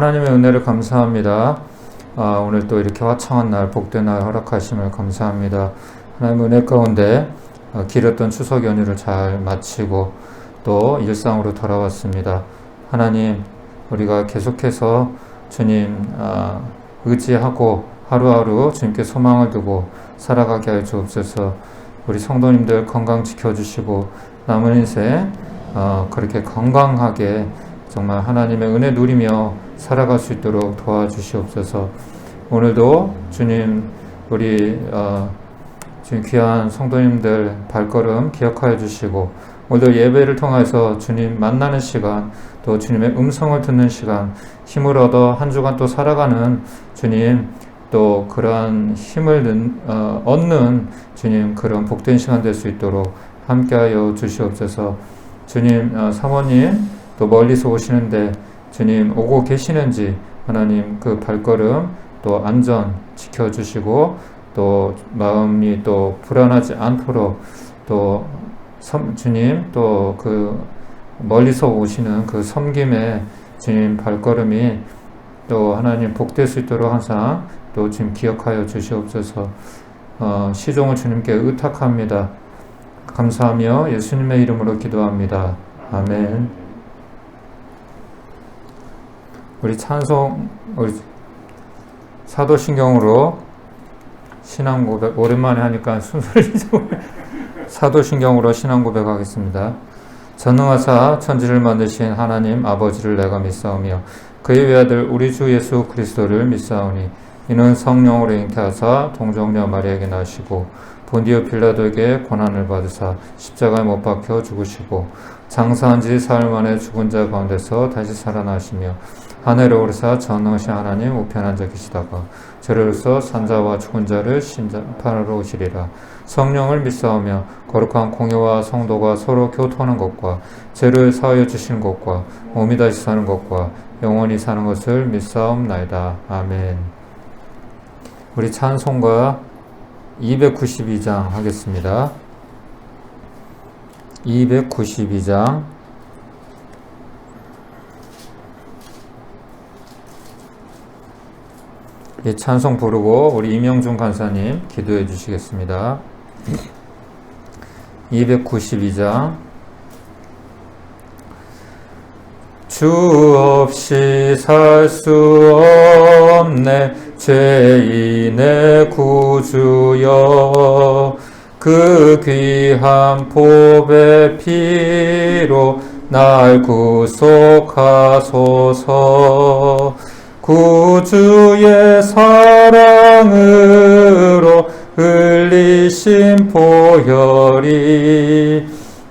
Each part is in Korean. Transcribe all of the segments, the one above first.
하나님의 은혜를 감사합니다. 오늘 또 이렇게 화창한 날, 복된 날 허락하심을 감사합니다. 하나님의 은혜 가운데 길었던 추석 연휴를 잘 마치고 또 일상으로 돌아왔습니다. 하나님, 우리가 계속해서 주님 의지하고 하루하루 주님께 소망을 두고 살아가게 하여 주옵소서. 우리 성도님들 건강 지켜주시고 남은 인생 그렇게 건강하게 정말 하나님의 은혜 누리며 살아갈 수 있도록 도와주시옵소서. 오늘도 주님 우리 주님 귀한 성도님들 발걸음 기억하여 주시고 오늘 예배를 통해서 주님 만나는 시간, 또 주님의 음성을 듣는 시간, 힘을 얻어 한 주간 또 살아가는 주님, 또 그러한 힘을 얻는 주님 그런 복된 시간 될 수 있도록 함께하여 주시옵소서. 주님 사모님 또 멀리서 오시는데 주님 오고 계시는지 하나님 그 발걸음 또 안전 지켜주시고 또 마음이 또 불안하지 않도록 또 주님 또 그 멀리서 오시는 그 섬김의 주님 발걸음이 또 하나님 복될 수 있도록 항상 또 주님 기억하여 주시옵소서. 시종을 주님께 의탁합니다. 감사하며 예수님의 이름으로 기도합니다. 아멘. 우리 찬송, 우리 사도신경으로 신앙 고백, 오랜만에 하니까 순서를 사도신경으로 신앙 고백하겠습니다. 전능하사 천지를 만드신 하나님 아버지를 내가 믿사오며 그의 외아들 우리 주 예수 그리스도를 믿사오니 이는 성령으로 잉태하사 동정녀 마리아에게 나시고 본디오 빌라도에게 고난을 받으사 십자가에 못 박혀 죽으시고 장사한 지 사흘 만에 죽은 자 가운데서 다시 살아나시며 하늘에 오르사 전능하신 하나님 우편에 앉아 계시다가 저리로서 산자와 죽은 자를 심판하러 오시리라. 성령을 믿사오며 거룩한 공회와 성도가 서로 교통하는 것과 죄를 사하여 주시는 것과 몸이 다시 사는 것과 영원히 사는 것을 믿사옵나이다. 아멘. 우리 찬송가 292장 하겠습니다. 292장 이 찬송 부르고 우리 임영준 간사님 기도해 주시겠습니다. 292장 주 없이 살 수 없네 죄인의 구주여 그 귀한 보배 피로 날 구속하소서. 구주의 사랑으로 흘리신 보혈이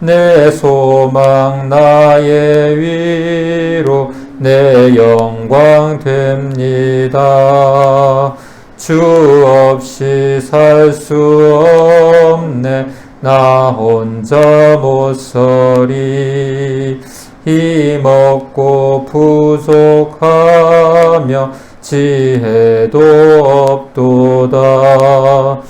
내 소망 나의 위로 내 영광 됩니다. 주 없이 살 수 없네 나 혼자 못 서리. 힘없고 부족하며 지혜도 없도다.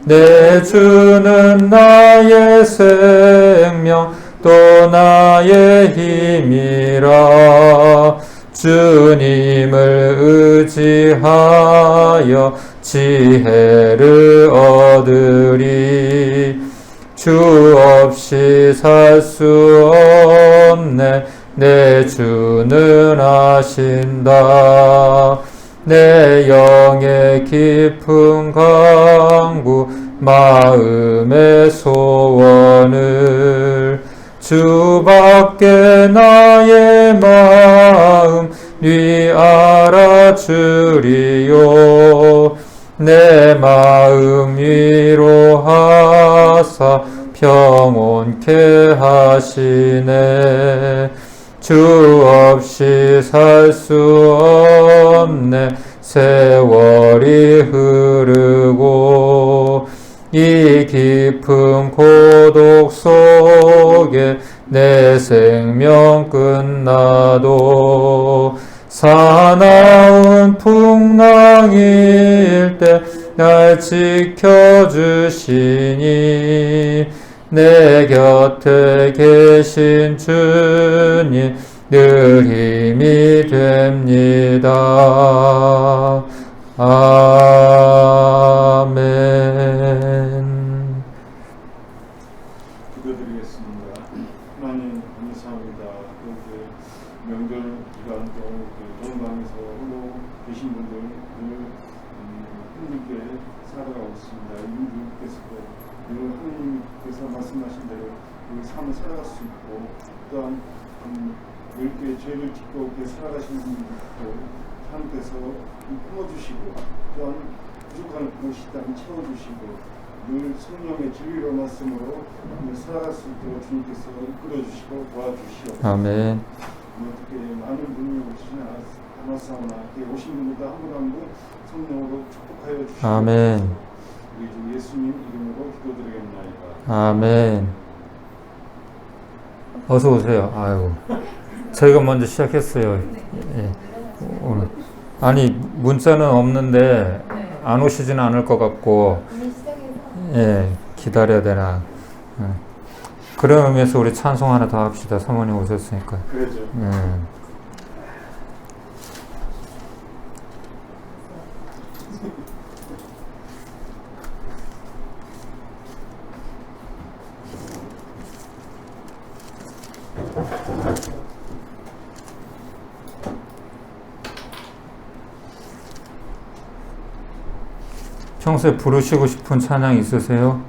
내 주는 나의 생명 또 나의 힘이라. 주님을 의지하여 지혜를 얻으리. 주 없이 살 수 없네 내 주는 아신다. 내 영의 깊은 강구 마음의 소원을 주밖에 나의 마음 네 알아주리요. 내 마음 위로하사 평온케 하시네. 주 없이 살 수 없네 세월이 흐르고 이 깊은 고독 속에 내 생명 끝나도 사나운 풍랑일 때 날 지켜주시니 내 곁에 계신 주님 늘 힘이 됩니다. 아멘. 기도드리겠습니다. 하나님 감사합니다. 그 명절 기간도 본방에서 홀로 계신 분들 힘들게 살아가고 있습니다. 이분들께서도 하나님께서 말씀하신 대로 그 삶을 살아갈 수 있고 또한 이렇게 죄를 짓고 이렇게 살아가시는 분들도 하나님께서 품어주시고 또한 부족한 곳이 있다면 채워주시고 늘 성령의 진리로 말씀으로 살아갈 수 있도록 주님께서 이끌어주시고 도와주시옵소서. 아멘. 어떻게 많은 분이 오시지 않았사오나 오신 분들도 한 분 한 분 성령으로 축복하여 주시옵소서. 아멘. 우리 주 예수님 이름으로 기도드리겠나이다. 아멘. 어서 오세요. 아이고. 저희가 먼저 시작했어요. 예. 오늘. 아니, 문자는 없는데 안 오시지는 않을 것 같고, 예, 기다려야 되나. 예. 그런 의미에서 우리 찬송 하나 더 합시다. 사모님 오셨으니까. 그러죠. 예. 평소에 부르시고 싶은 찬양 있으세요?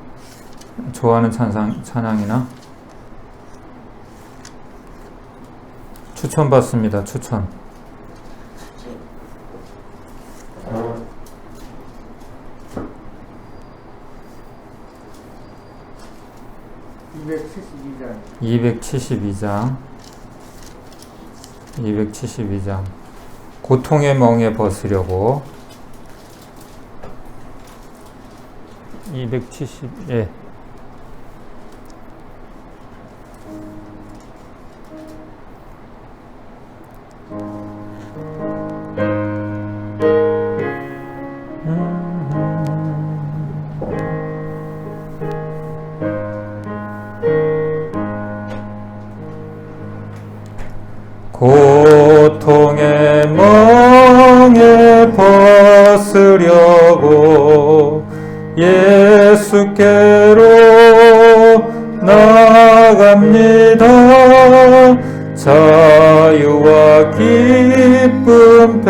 좋아하는 찬양이나? 추천받습니다. 추천. 272장. 고통의 멍에 벗으려고. 270, 예. 고통의 멍에 벗으려고 예수께로 나아갑니다. 자유와 기쁨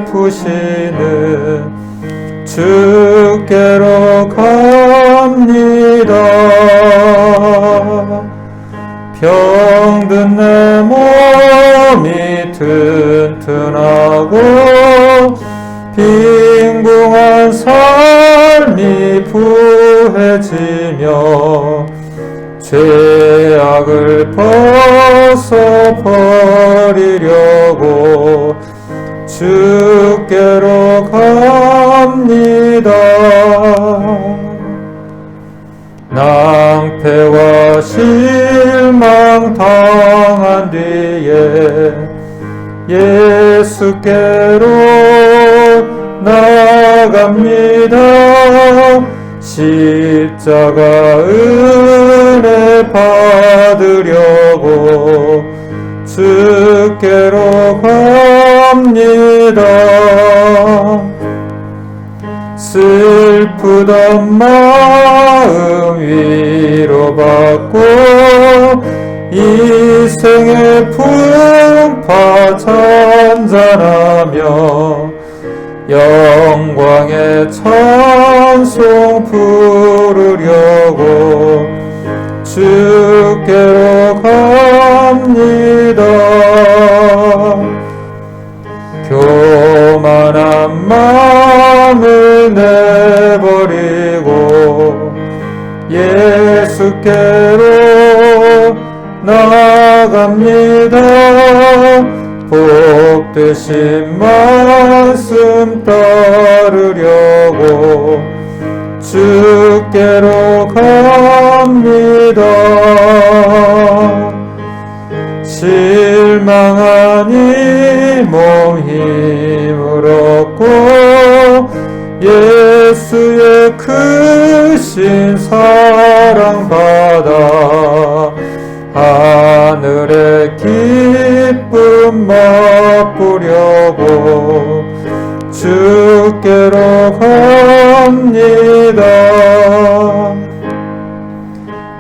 베푸시는 주께로 갑니다. 병든 내 몸이 튼튼하고 빈궁한 삶이 부해지며 죄악을 벗어버리려고 주께로 갑니다. 낭패와 실망 당한 뒤에 예수께로 나갑니다. 십자가 은혜 받으려고 주께로 갑니다. 슬프던 마음 위로받고 이 생의 풍파 잔잔하며 영광의 찬송 부르려고 주께로 갑니다. 교만한 마음을 내버리고 예수께로 나아갑니다. 복되신 말씀 따르려고 주께로 갑니다. 실망한 이 몸 힘을 얻고 예수의 크신 사랑 받아 하늘의 깊은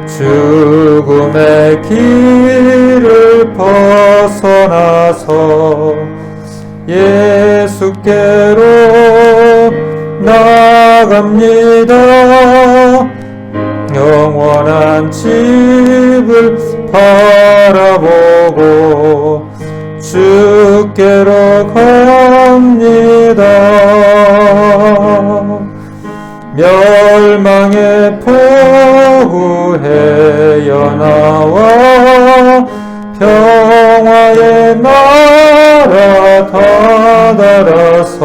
죽음의 길을 벗어나서 예수께로 나갑니다. 영원한 집을 바라보고 주께로 갑니다. 멸망의 포구에 연하와 평화의 나라 다다라서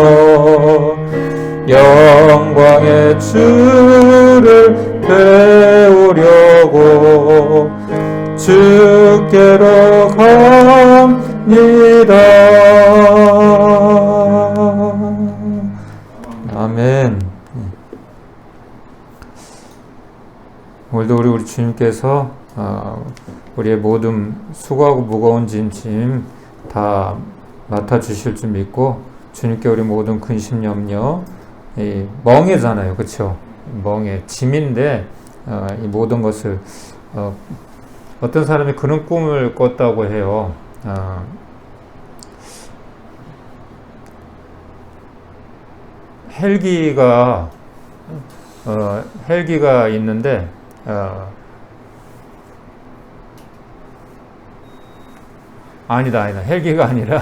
영광의 주를 배우려고 주께로 갑니다. 아멘. 오늘도 우리 주님께서 우리의 모든 수고하고 무거운 짐 다 맡아주실 줄 믿고 주님께 우리 모든 근심 염려 멍에잖아요, 그렇죠? 멍에 짐인데 이 모든 것을 어떤 사람이 그런 꿈을 꿨다고 해요. 헬기가 있는데 아니다. 헬기가 아니라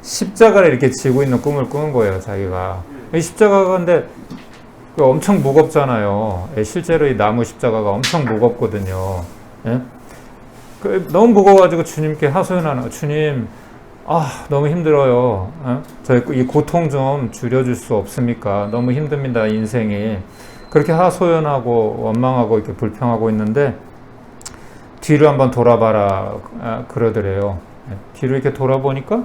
십자가를 이렇게 지고 있는 꿈을 꾸는 거예요, 자기가. 이 십자가가 근데 엄청 무겁잖아요. 실제로 이 나무 십자가가 엄청 무겁거든요. 예? 너무 무거워가지고 주님께 하소연하는, 주님, 너무 힘들어요. 저희 이 고통 좀 줄여줄 수 없습니까? 너무 힘듭니다, 인생이. 그렇게 하소연하고 원망하고 이렇게 불평하고 있는데 뒤로 한번 돌아봐라 그러더래요. 뒤로 이렇게 돌아보니까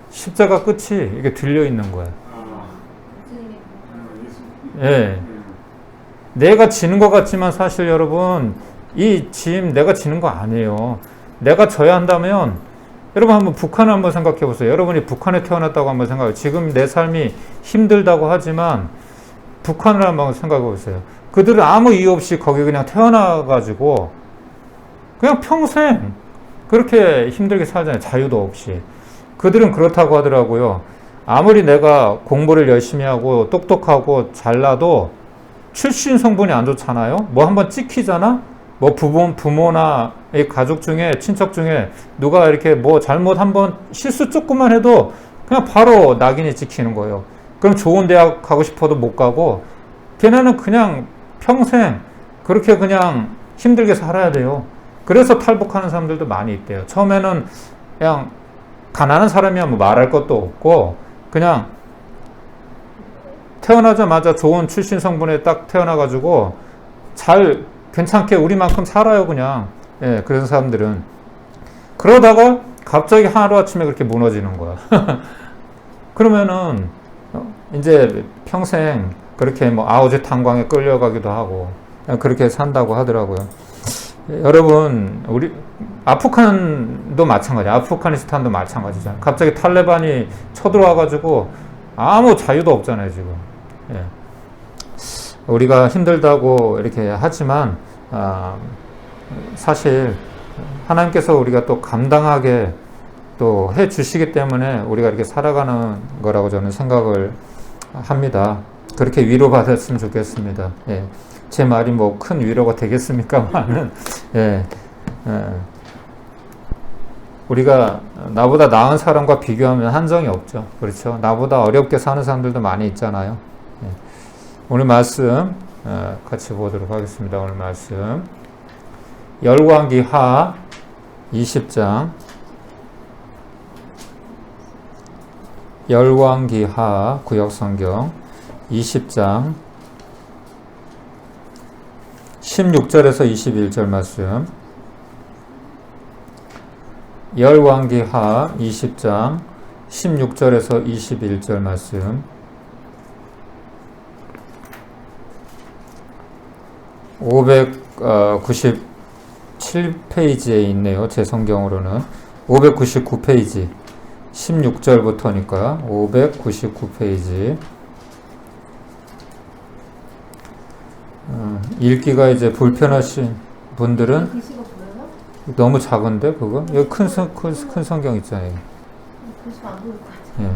십자가 끝이 이게 들려 있는 거예요. 예. 내가 지는 것 같지만 사실 여러분 이 짐 내가 지는 거 아니에요. 내가 져야 한다면 여러분 한번 북한을 한번 생각해 보세요. 여러분이 북한에 태어났다고 한번 생각해요. 지금 내 삶이 힘들다고 하지만 북한을 한번 생각해 보세요. 그들은 아무 이유 없이 거기 그냥 태어나가지고 그냥 평생 그렇게 힘들게 살잖아요. 자유도 없이. 그들은 그렇다고 하더라고요. 아무리 내가 공부를 열심히 하고 똑똑하고 잘나도 출신 성분이 안 좋잖아요. 뭐 한번 찍히잖아. 뭐 부모나 이 가족 중에 친척 중에 누가 이렇게 뭐 잘못 한번 실수 조금만 해도 그냥 바로 낙인이 찍히는 거예요. 그럼 좋은 대학 가고 싶어도 못 가고 걔네는 그냥 평생 그렇게 그냥 힘들게 살아야 돼요. 그래서 탈북하는 사람들도 많이 있대요. 처음에는 그냥 가난한 사람이야 뭐 말할 것도 없고 그냥 태어나자마자 좋은 출신 성분에 딱 태어나가지고 잘 괜찮게 우리만큼 살아요 그냥. 예, 그런 사람들은. 그러다가 갑자기 하루아침에 그렇게 무너지는 거야. 그러면은 이제 평생 그렇게 뭐 아우제 탄광에 끌려가기도 하고 그렇게 산다고 하더라고요. 여러분 우리 아프간도 마찬가지야. 아프가니스탄도 마찬가지잖아요. 갑자기 탈레반이 쳐들어와가지고 아무 자유도 없잖아요 지금. 예. 우리가 힘들다고 이렇게 하지만 사실 하나님께서 우리가 또 감당하게 또 해 주시기 때문에 우리가 이렇게 살아가는 거라고 저는 생각을 합니다. 그렇게 위로받았으면 좋겠습니다. 예. 제 말이 뭐 큰 위로가 되겠습니까만은 우리가 나보다 나은 사람과 비교하면 한정이 없죠. 그렇죠? 나보다 어렵게 사는 사람들도 많이 있잖아요. 예. 오늘 말씀 같이 보도록 하겠습니다. 오늘 말씀 열왕기하 20장 열왕기하 구역성경 20장 16절에서 21절 말씀 열왕기하 20장 16절에서 21절 말씀 597페이지에 있네요. 제 성경으로는 599페이지 16절부터니까 599페이지 읽기가 이제 불편하신 분들은 글씨가 보여요? 너무 작은데 그거? 여기 큰 성경 있잖아요. 글씨가 안 보일 것 같아요.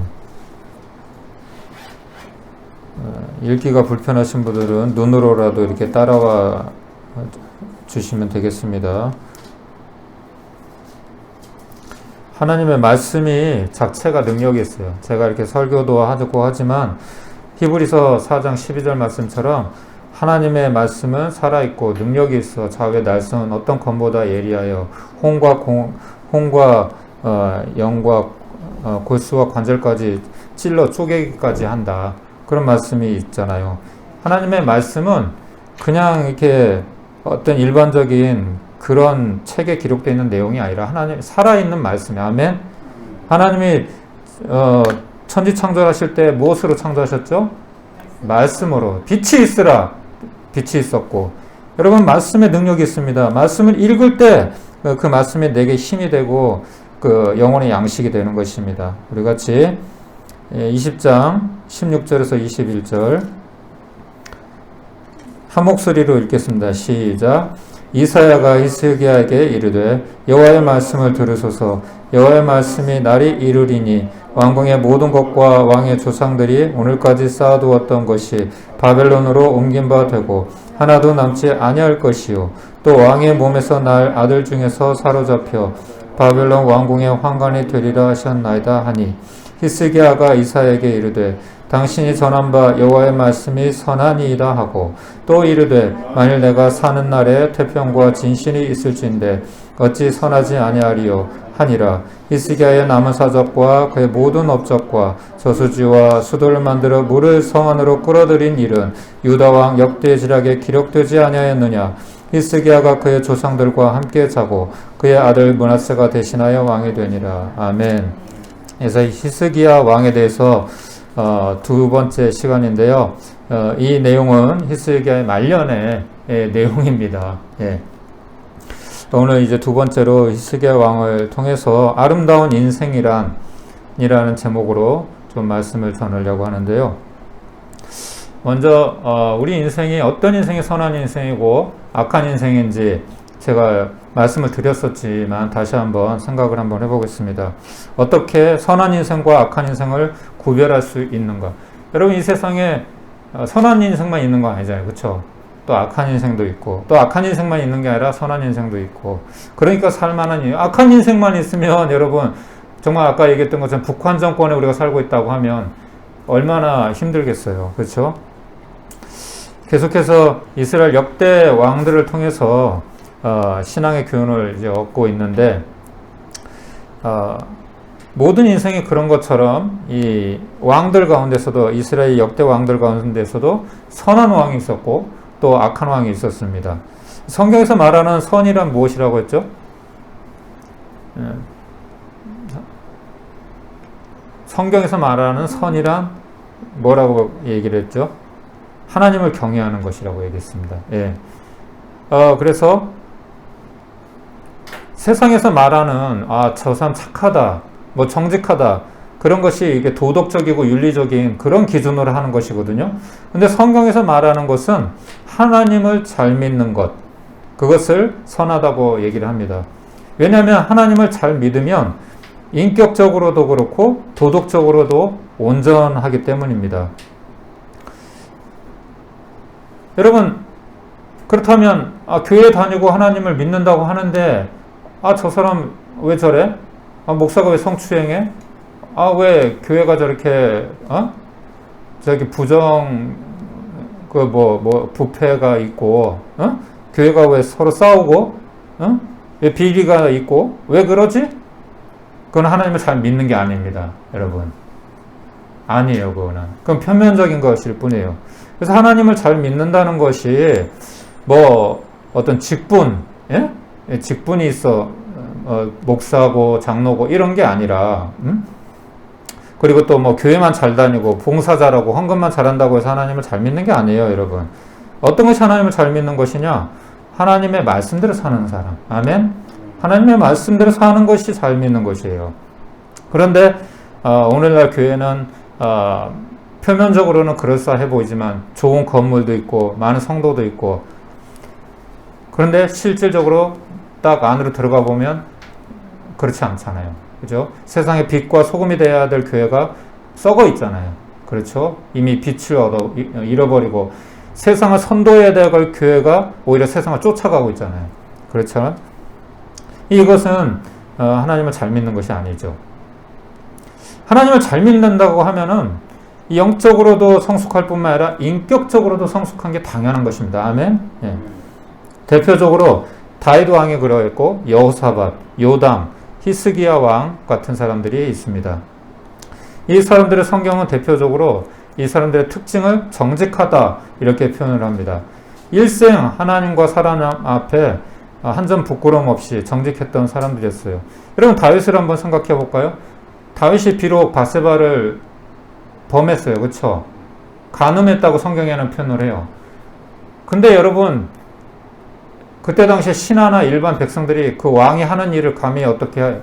예. 읽기가 불편하신 분들은 눈으로라도 이렇게 따라와 주시면 되겠습니다. 하나님의 말씀이 자체가 능력이 있어요. 제가 이렇게 설교도 하고 하지만 히브리서 4장 12절 말씀처럼 하나님의 말씀은 살아있고 능력이 있어 좌우의 날성은 어떤 검보다 예리하여 홍과 영과 골수와 관절까지 찔러 쪼개기까지 한다. 그런 말씀이 있잖아요. 하나님의 말씀은 그냥 이렇게 어떤 일반적인 그런 책에 기록되어 있는 내용이 아니라 하나님 살아있는 말씀이 아멘. 하나님이 천지 창조하실 때 무엇으로 창조하셨죠? 말씀으로. 빛이 있으라. 빛이 있었고. 여러분 말씀에 능력이 있습니다. 말씀을 읽을 때 그 말씀이 내게 힘이 되고 그 영혼의 양식이 되는 것입니다. 우리 같이 20장 16절에서 21절 한 목소리로 읽겠습니다. 시작. 이사야가 히스기야에게 이르되 여호와의 말씀을 들으소서. 여호와의 말씀이 날이 이르리니 왕궁의 모든 것과 왕의 조상들이 오늘까지 쌓아두었던 것이 바벨론으로 옮긴 바 되고 하나도 남지 아니할 것이요 또 왕의 몸에서 날 아들 중에서 사로잡혀 바벨론 왕궁의 환관이 되리라 하셨나이다 하니 히스기야가 이사야에게 이르되 당신이 전한 바 여호와의 말씀이 선하니이다 하고 또 이르되 만일 내가 사는 날에 태평과 진실이 있을진데 어찌 선하지 아니하리요 하니라. 히스기야의 남은 사적과 그의 모든 업적과 저수지와 수도를 만들어 물을 성 안으로 끌어들인 일은 유다 왕 역대지락에 기록되지 아니하였느냐. 히스기야가 그의 조상들과 함께 자고 그의 아들 므낫세가 대신하여 왕이 되니라. 아멘. 그래서 히스기야 왕에 대해서 두 번째 시간인데요. 이 내용은 히스기야의 말년의 내용입니다. 예. 오늘 이제 두 번째로 히스기야 왕을 통해서 아름다운 인생이라는 제목으로 좀 말씀을 전하려고 하는데요. 먼저 우리 인생이 어떤 인생이 선한 인생이고 악한 인생인지 제가 말씀을 드렸었지만 다시 한번 생각을 한번 해보겠습니다. 어떻게 선한 인생과 악한 인생을 구별할 수 있는가? 여러분 이 세상에 선한 인생만 있는 거 아니잖아요. 그렇죠? 또 악한 인생도 있고 또 악한 인생만 있는 게 아니라 선한 인생도 있고 그러니까 살만한 이유. 악한 인생만 있으면 여러분 정말 아까 얘기했던 것처럼 북한 정권에 우리가 살고 있다고 하면 얼마나 힘들겠어요. 그렇죠? 계속해서 이스라엘 역대 왕들을 통해서 신앙의 교훈을 이제 얻고 있는데 모든 인생이 그런 것처럼 이 왕들 가운데서도 이스라엘 역대 왕들 가운데서도 선한 왕이 있었고 또 악한 왕이 있었습니다. 성경에서 말하는 선이란 무엇이라고 했죠? 성경에서 말하는 선이란 뭐라고 얘기를 했죠? 하나님을 경외하는 것이라고 얘기했습니다. 예. 그래서 세상에서 말하는 저 사람 착하다, 뭐 정직하다 그런 것이 이게 도덕적이고 윤리적인 그런 기준으로 하는 것이거든요. 근데 성경에서 말하는 것은 하나님을 잘 믿는 것, 그것을 선하다고 얘기를 합니다. 왜냐하면 하나님을 잘 믿으면 인격적으로도 그렇고 도덕적으로도 온전하기 때문입니다. 여러분 그렇다면 교회 다니고 하나님을 믿는다고 하는데 저 사람 왜 저래? 목사가 왜 성추행해? 왜 교회가 저렇게 저기 부패가 있고 교회가 왜 서로 싸우고 왜 비리가 있고 왜 그러지? 그건 하나님을 잘 믿는 게 아닙니다, 여러분. 아니에요, 그거는. 그건 표면적인 것일 뿐이에요. 그래서 하나님을 잘 믿는다는 것이 뭐 어떤 직분, 직분이 있어 목사고 장로고 이런 게 아니라 그리고 또 뭐 교회만 잘 다니고 봉사 잘하고 헌금만 잘한다고 해서 하나님을 잘 믿는 게 아니에요, 여러분. 어떤 것이 하나님을 잘 믿는 것이냐? 하나님의 말씀대로 사는 사람. 아멘? 하나님의 말씀대로 사는 것이 잘 믿는 것이에요. 그런데 오늘날 교회는 표면적으로는 그럴싸해 보이지만 좋은 건물도 있고 많은 성도도 있고 그런데 실질적으로 딱 안으로 들어가 보면 그렇지 않잖아요. 그죠? 세상의 빛과 소금이 되어야 될 교회가 썩어 있잖아요. 그렇죠? 이미 빛을 잃어버리고 세상을 선도해야 될 교회가 오히려 세상을 쫓아가고 있잖아요. 그렇죠? 이것은 하나님을 잘 믿는 것이 아니죠. 하나님을 잘 믿는다고 하면은 영적으로도 성숙할 뿐만 아니라 인격적으로도 성숙한 게 당연한 것입니다. 아멘. 예. 대표적으로 다윗 왕이 그러했고 여호사밧, 요담, 히스기야 왕 같은 사람들이 있습니다. 이 사람들의 성경은 대표적으로 이 사람들의 특징을 정직하다 이렇게 표현을 합니다. 일생 하나님과 사람 앞에 한 점 부끄러움 없이 정직했던 사람들이었어요. 여러분 다윗을 한번 생각해 볼까요? 다윗이 비록 밧세바를 범했어요. 그렇죠? 간음했다고 성경에는 표현을 해요. 근데 여러분 그때 당시에 신하나 일반 백성들이 그 왕이 하는 일을 감히 어떻게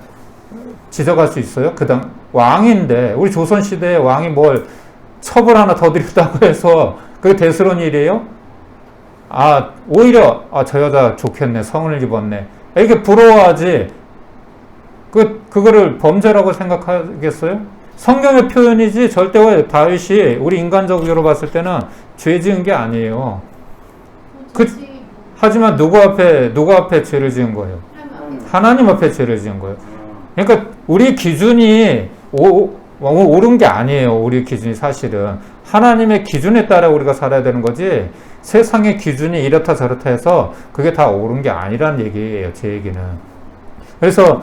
지적할 수 있어요? 왕인데 우리 조선시대에 왕이 뭘 첩을 하나 더 드렸다고 해서 그게 대수로운 일이에요? 오히려 저 여자 좋겠네, 성을 입었네 이렇게 부러워하지 그거를 범죄라고 생각하겠어요? 성경의 표현이지 절대 다윗이 우리 인간적으로 봤을 때는 죄 지은 게 아니에요. 하지만 누구 앞에 죄를 지은 거예요? 하나님 앞에 죄를 지은 거예요. 그러니까 우리 기준이 옳은 게 아니에요. 우리 기준이 사실은 하나님의 기준에 따라 우리가 살아야 되는 거지 세상의 기준이 이렇다 저렇다 해서 그게 다 옳은 게 아니란 얘기예요. 제 얘기는. 그래서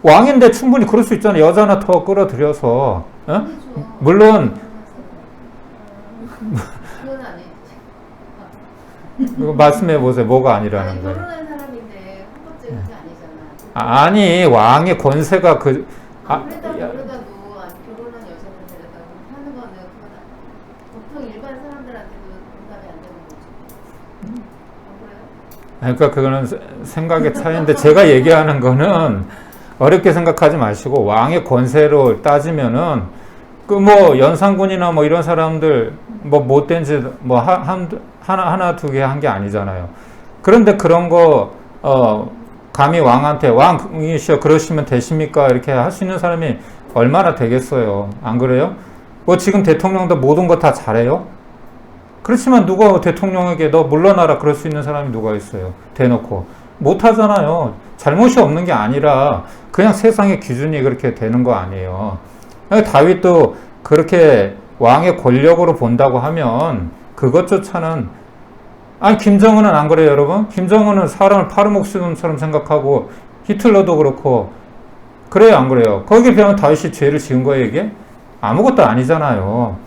왕인데 충분히 그럴 수 있잖아요. 여자 하나 더 끌어들여서 물론 말씀해 보세요. 뭐가 아니라는 거예요. 결혼한 사람인데 헌법적 문제 아니잖아. 아니 왕의 권세가 그러다도 결혼한 여성을 데려다 하는 거는 그거다. 보통 일반 사람들한테도 공감이 안 되는 거죠. 안 그래요? 그러니까 그거는 생각의 차이인데 제가 얘기하는 거는 어렵게 생각하지 마시고 왕의 권세로 따지면은 그 뭐 연산군이나 뭐 이런 사람들 뭐 못된 짓 뭐 하나 두 개 한 게 아니잖아요. 그런데 그런 거 감히 왕한테 왕이시여 그러시면 되십니까? 이렇게 할 수 있는 사람이 얼마나 되겠어요. 안 그래요? 뭐 지금 대통령도 모든 거 다 잘해요? 그렇지만 누가 대통령에게 너 물러나라 그럴 수 있는 사람이 누가 있어요? 대놓고. 못 하잖아요. 잘못이 없는 게 아니라 그냥 세상의 기준이 그렇게 되는 거 아니에요. 다윗도 그렇게 왕의 권력으로 본다고 하면 그것조차는 김정은은 안 그래요, 여러분? 김정은은 사람을 파르목수처럼 생각하고 히틀러도 그렇고 그래요, 안 그래요? 거기에 비하면 다윗이 죄를 지은 거예요, 이게? 아무것도 아니잖아요.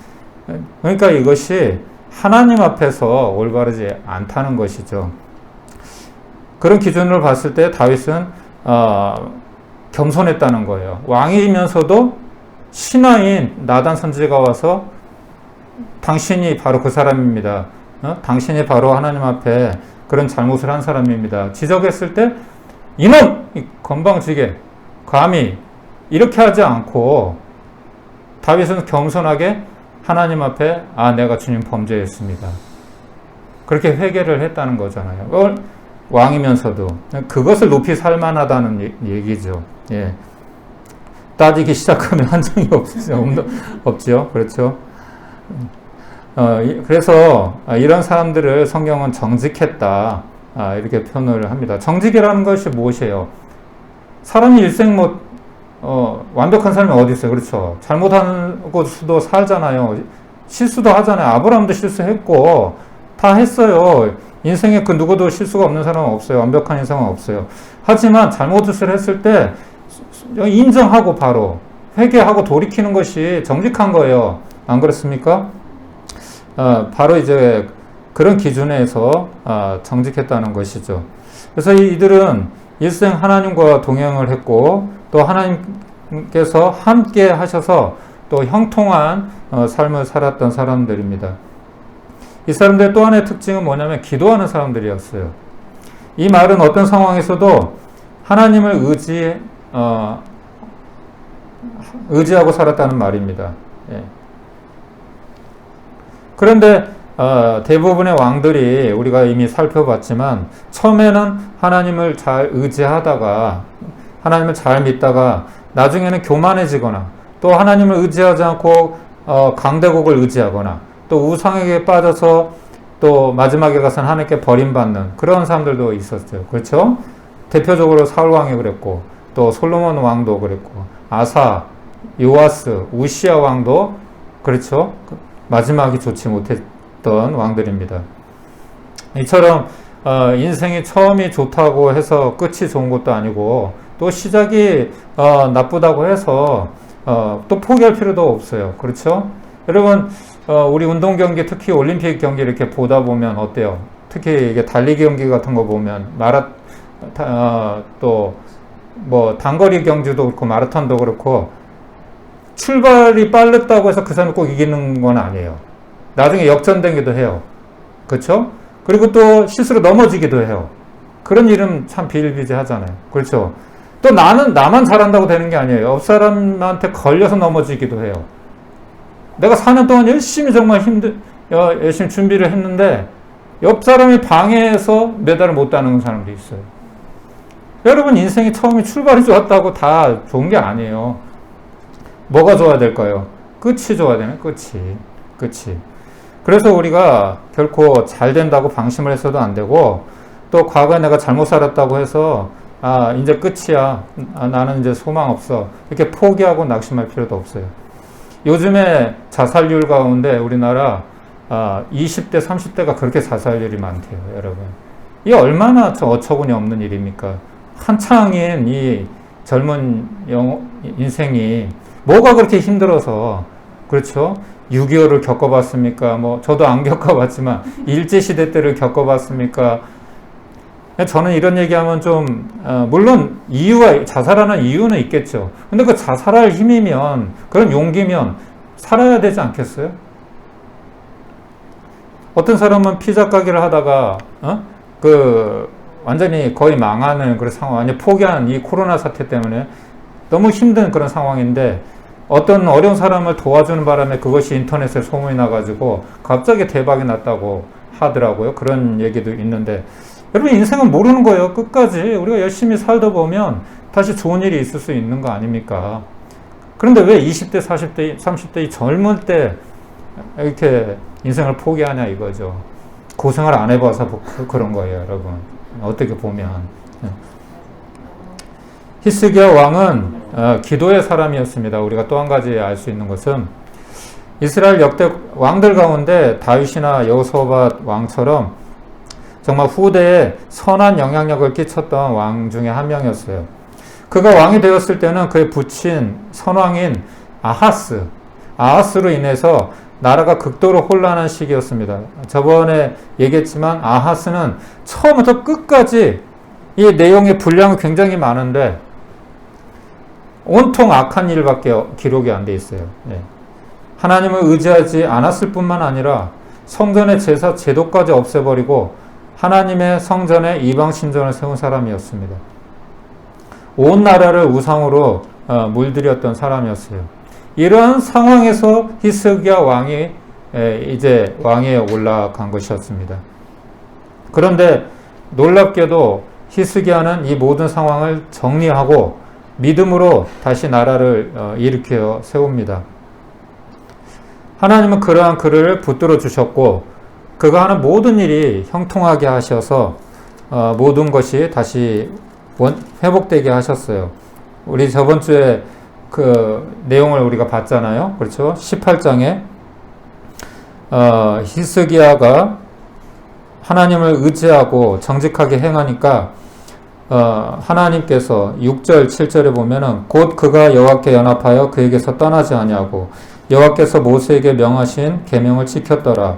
그러니까 이것이 하나님 앞에서 올바르지 않다는 것이죠. 그런 기준으로 봤을 때 다윗은 겸손했다는 거예요. 왕이면서도 신하인 나단 선지자가 와서 당신이 바로 그 사람입니다. 당신이 바로 하나님 앞에 그런 잘못을 한 사람입니다. 지적했을 때 이놈! 건방지게 감히 이렇게 하지 않고 다윗은 겸손하게 하나님 앞에 내가 주님 범죄했습니다. 그렇게 회개를 했다는 거잖아요. 그걸 왕이면서도 그것을 높이 살만하다는 얘기죠. 예. 따지기 시작하면 한정이 없죠. 그렇죠. 그래서 이런 사람들을 성경은 정직했다 이렇게 표현을 합니다. 정직이라는 것이 무엇이에요? 사람이 일생 완벽한 사람이 어디 있어요? 그렇죠. 잘못하는 것도 살잖아요. 실수도 하잖아요. 아브라함도 실수했고 다 했어요. 인생에 그 누구도 실수가 없는 사람은 없어요. 완벽한 인생은 없어요. 하지만 잘못을 했을 때 인정하고 바로 회개하고 돌이키는 것이 정직한 거예요. 안 그렇습니까? 바로 이제 그런 기준에서 정직했다는 것이죠. 그래서 이들은 일생 하나님과 동행을 했고 또 하나님께서 함께 하셔서 또 형통한 삶을 살았던 사람들입니다. 이 사람들의 또 하나의 특징은 뭐냐면 기도하는 사람들이었어요. 이 말은 어떤 상황에서도 하나님을 의지하고 살았다는 말입니다. 예. 그런데 대부분의 왕들이 우리가 이미 살펴봤지만 처음에는 하나님을 잘 의지하다가 하나님을 잘 믿다가 나중에는 교만해지거나 또 하나님을 의지하지 않고 강대국을 의지하거나 또 우상에게 빠져서 또 마지막에 가서는 하나님께 버림받는 그런 사람들도 있었어요. 그렇죠? 대표적으로 사울 왕이 그랬고 또 솔로몬 왕도 그랬고 아사, 요아스, 우시아 왕도 그렇죠? 마지막이 좋지 못했던 왕들입니다. 이처럼 인생이 처음이 좋다고 해서 끝이 좋은 것도 아니고 또 시작이 나쁘다고 해서 또 포기할 필요도 없어요. 그렇죠? 여러분 우리 운동 경기 특히 올림픽 경기 이렇게 보다 보면 어때요? 특히 이게 달리기 경기 같은 거 보면 또 뭐 단거리 경주도 그렇고 마라톤도 그렇고 출발이 빨랐다고 해서 그 사람이 꼭 이기는 건 아니에요. 나중에 역전되기도 해요. 그렇죠? 그리고 또 실수로 넘어지기도 해요. 그런 일은 참 비일비재하잖아요. 그렇죠? 또 나만 잘한다고 되는 게 아니에요. 옆 사람한테 걸려서 넘어지기도 해요. 내가 4년 동안 열심히 정말 열심히 준비를 했는데 옆 사람이 방해해서 메달을 못 따는 사람도 있어요. 여러분 인생이 처음에 출발이 좋았다고 다 좋은 게 아니에요. 뭐가 좋아야 될까요? 끝이 좋아야 되네. 끝이. 그래서 우리가 결코 잘 된다고 방심을 해서도 안 되고 또 과거에 내가 잘못 살았다고 해서 이제 끝이야. 나는 이제 소망 없어. 이렇게 포기하고 낙심할 필요도 없어요. 요즘에 자살률 가운데 우리나라 20대, 30대가 그렇게 자살률이 많대요, 여러분. 이게 얼마나 어처구니 없는 일입니까? 한창인 이 젊은 인생이 뭐가 그렇게 힘들어서 그렇죠? 6.25를 겪어봤습니까? 뭐 저도 안 겪어봤지만 일제시대 때를 겪어봤습니까? 저는 이런 얘기하면 좀 물론 자살하는 이유는 있겠죠. 근데 그 자살할 힘이면 그런 용기면 살아야 되지 않겠어요? 어떤 사람은 피자 가게를 하다가 완전히 거의 망하는 그런 상황, 완전히 포기한 이 코로나 사태 때문에 너무 힘든 그런 상황인데 어떤 어려운 사람을 도와주는 바람에 그것이 인터넷에 소문이 나가지고 갑자기 대박이 났다고 하더라고요. 그런 얘기도 있는데 여러분 인생은 모르는 거예요. 끝까지 우리가 열심히 살다 보면 다시 좋은 일이 있을 수 있는 거 아닙니까? 그런데 왜 20대, 40대, 30대 이 젊을 때 이렇게 인생을 포기하냐 이거죠. 고생을 안 해봐서 그런 거예요, 여러분. 어떻게 보면 히스기야 왕은 기도의 사람이었습니다. 우리가 또 한 가지 알 수 있는 것은 이스라엘 역대 왕들 가운데 다윗이나 여호사밧 왕처럼 정말 후대에 선한 영향력을 끼쳤던 왕 중에 한 명이었어요. 그가 왕이 되었을 때는 그의 부친 선왕인 아하스로 인해서 나라가 극도로 혼란한 시기였습니다. 저번에 얘기했지만 아하스는 처음부터 끝까지 이 내용의 분량이 굉장히 많은데 온통 악한 일밖에 기록이 안 돼 있어요. 하나님을 의지하지 않았을 뿐만 아니라 성전의 제사 제도까지 없애버리고 하나님의 성전에 이방 신전을 세운 사람이었습니다. 온 나라를 우상으로 물들였던 사람이었어요. 이러한 상황에서 히스기야 왕이 이제 왕위에 올라간 것이었습니다. 그런데 놀랍게도 히스기야는 이 모든 상황을 정리하고 믿음으로 다시 나라를 일으켜 세웁니다. 하나님은 그러한 그를 붙들어 주셨고 그가 하는 모든 일이 형통하게 하셔서 모든 것이 다시 회복되게 하셨어요. 우리 저번 주에 그 내용을 우리가 봤잖아요. 그렇죠? 18장에 히스기야가 하나님을 의지하고 정직하게 행하니까 하나님께서 6절 7절에 보면은 곧 그가 여호와께 연합하여 그에게서 떠나지 아니하고 여호와께서 모세에게 명하신 계명을 지켰더라.